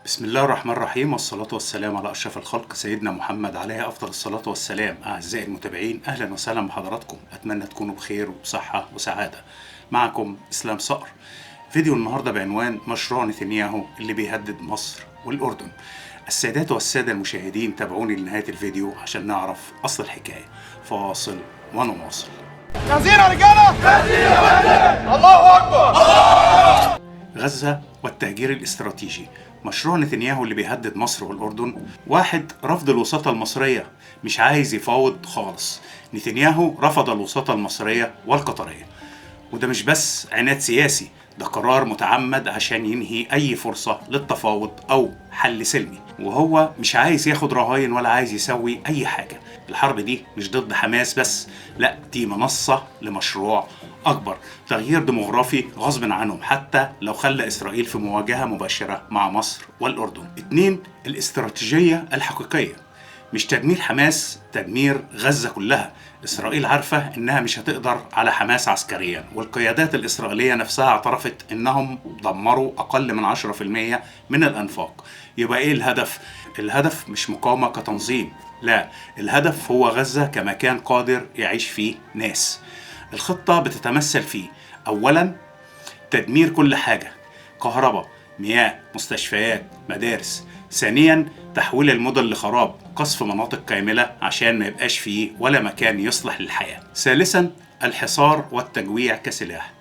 بسم الله الرحمن الرحيم، والصلاة والسلام على أشرف الخلق سيدنا محمد عليه أفضل الصلاة والسلام. أعزائي المتابعين، أهلا وسهلا بحضراتكم. أتمنى تكونوا بخير وبصحة وسعادة. معكم إسلام صقر. فيديو النهاردة بعنوان مشروع نتنياهو اللي بيهدد مصر والأردن. السادات والسادة المشاهدين، تابعوني لنهاية الفيديو عشان نعرف أصل الحكاية. فواصل ونواصل. جاهزين يا رجالة؟ جاهزين يا فندم! الله أكبر! غزة والتهجير الاستراتيجي. مشروع نتنياهو اللي بيهدد مصر والأردن. واحد، رفض الوساطة المصرية، مش عايز يفاوض خالص. نتنياهو رفض الوساطة المصرية والقطرية، وده مش بس عناد سياسي، ده قرار متعمد عشان ينهي أي فرصة للتفاوض أو حل سلمي. وهو مش عايز ياخد رهاين ولا عايز يسوي أي حاجة. الحرب دي مش ضد حماس بس، لا، دي منصة لمشروع أكبر، تغيير ديموغرافي غصب عنهم حتى لو خلى إسرائيل في مواجهة مباشرة مع مصر والأردن. اتنين، الاستراتيجية الحقيقية، مش تدمير حماس، تدمير غزة كلها. إسرائيل عارفة إنها مش هتقدر على حماس عسكريا، والقيادات الإسرائيلية نفسها اعترفت إنهم دمروا أقل من 10% من الأنفاق. يبقى إيه الهدف؟ الهدف مش مقاومة كتنظيم، لا، الهدف هو غزة كمكان قادر يعيش فيه ناس. الخطة بتتمثل في: أولا، تدمير كل حاجة، كهرباء، مياه، مستشفيات، مدارس. ثانيا، تحويل المدن لخراب، قصف مناطق كاملة عشان ما يبقاش فيه ولا مكان يصلح للحياة. ثالثا، الحصار والتجويع كسلاح،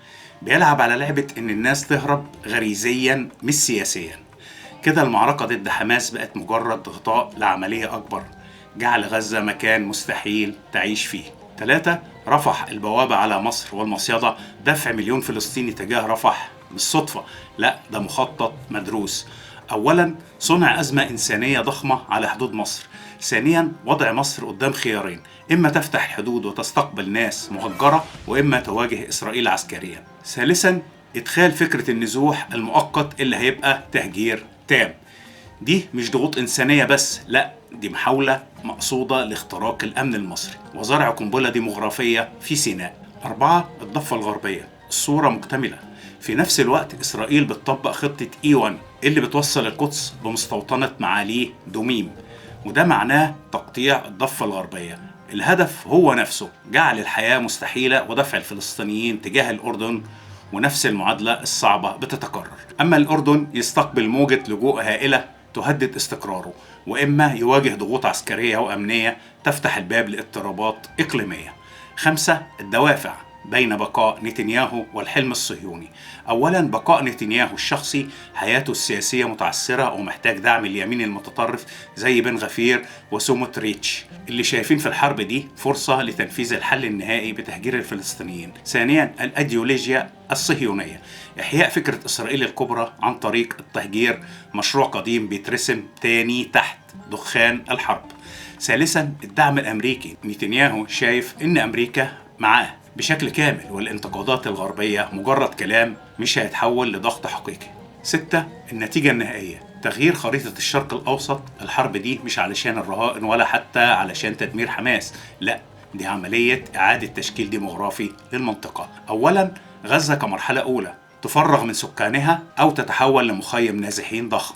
بيلعب على لعبة إن الناس تهرب غريزيا مش سياسيا. كده المعركة ضد حماس بقت مجرد غطاء لعملية أكبر، جعل غزة مكان مستحيل تعيش فيه. 3، رفح، البوابة على مصر والمصيدة، دفع مليون فلسطيني تجاه رفح مش صدفة، لا، ده مخطط مدروس. أولا، صنع أزمة إنسانية ضخمة على حدود مصر. ثانيا، وضع مصر قدام خيارين: إما تفتح الحدود وتستقبل ناس مهجرة، وإما تواجه إسرائيل عسكريا. ثالثا، إدخال فكرة النزوح المؤقت اللي هيبقى تهجير تام. دي مش ضغوط إنسانية بس، لا، دي محاولة مقصودة لاختراق الأمن المصري وزرع قنبلة ديموغرافية في سيناء. 4، الضفة الغربية. الصورة مكتملة. في نفس الوقت إسرائيل بتطبق خطة E1 اللي بتوصل القدس بمستوطنة معاليه دوميم، وده معناه تقطيع الضفة الغربية. الهدف هو نفسه جعل الحياة مستحيلة ودفع الفلسطينيين تجاه الأردن، ونفس المعادلة الصعبة بتتكرر. أما الأردن يستقبل موجة لجوء هائلة تهدد استقراره، وإما يواجه ضغوط عسكرية وأمنية تفتح الباب لاضطرابات إقليمية. 5، الدوافع بين بقاء نتنياهو والحلم الصهيوني. أولا، بقاء نتنياهو الشخصي، حياته السياسية متعثرة ومحتاج دعم اليمين المتطرف زي بن غفير وسوموتريتش، اللي شايفين في الحرب دي فرصة لتنفيذ الحل النهائي بتهجير الفلسطينيين. ثانيا، الأيديولوجيا الصهيونية، إحياء فكرة إسرائيل الكبرى عن طريق التهجير، مشروع قديم بيترسم تاني تحت دخان الحرب. ثالثا، الدعم الأمريكي، نتنياهو شايف إن أمريكا معاه بشكل كامل، والانتقادات الغربية مجرد كلام مش هيتحول لضغط حقيقي. 6، النتيجة النهائية، تغيير خريطة الشرق الأوسط. الحرب دي مش علشان الرهائن ولا حتى علشان تدمير حماس، لا، دي عملية إعادة تشكيل ديموغرافي للمنطقة. أولا، غزة كمرحلة أولى، تفرغ من سكانها أو تتحول لمخيم نازحين ضخم.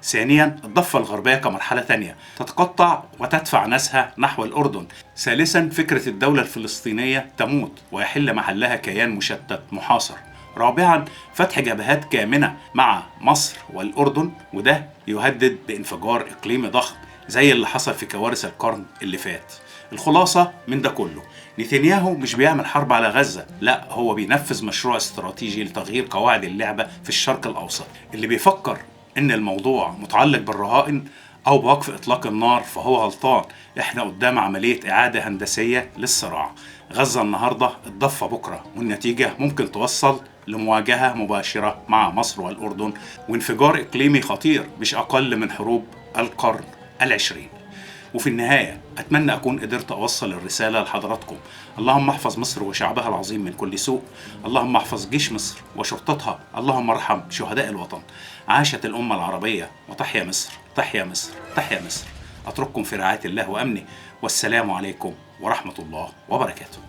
ثانيا، الضفة الغربية كمرحلة ثانية، تتقطع وتدفع ناسها نحو الأردن. ثالثا، فكرة الدولة الفلسطينية تموت ويحل محلها كيان مشتت محاصر. رابعا، فتح جبهات كامنة مع مصر والأردن، وده يهدد بانفجار إقليمي ضخم زي اللي حصل في كوارث القرن اللي فات. الخلاصة من ده كله، نتنياهو مش بيعمل حرب على غزة، لا، هو بينفذ مشروع استراتيجي لتغيير قواعد اللعبة في الشرق الأوسط. اللي بيفكر إن الموضوع متعلق بالرهائن أو بوقف إطلاق النار فهو غلطان. إحنا قدام عملية إعادة هندسية للصراع. غزة النهاردة، الضفة بكرة، والنتيجة ممكن توصل لمواجهة مباشرة مع مصر والأردن وانفجار إقليمي خطير مش أقل من حروب القرن العشرين. وفي النهاية، أتمنى أكون قدرت أوصل الرسالة لحضراتكم. اللهم احفظ مصر وشعبها العظيم من كل سوء. اللهم احفظ جيش مصر وشرطتها. اللهم ارحم شهداء الوطن. عاشت الأمة العربية، وتحيا مصر، تحيا مصر، تحيا مصر. أترككم في رعاية الله وأمنه، والسلام عليكم ورحمة الله وبركاته.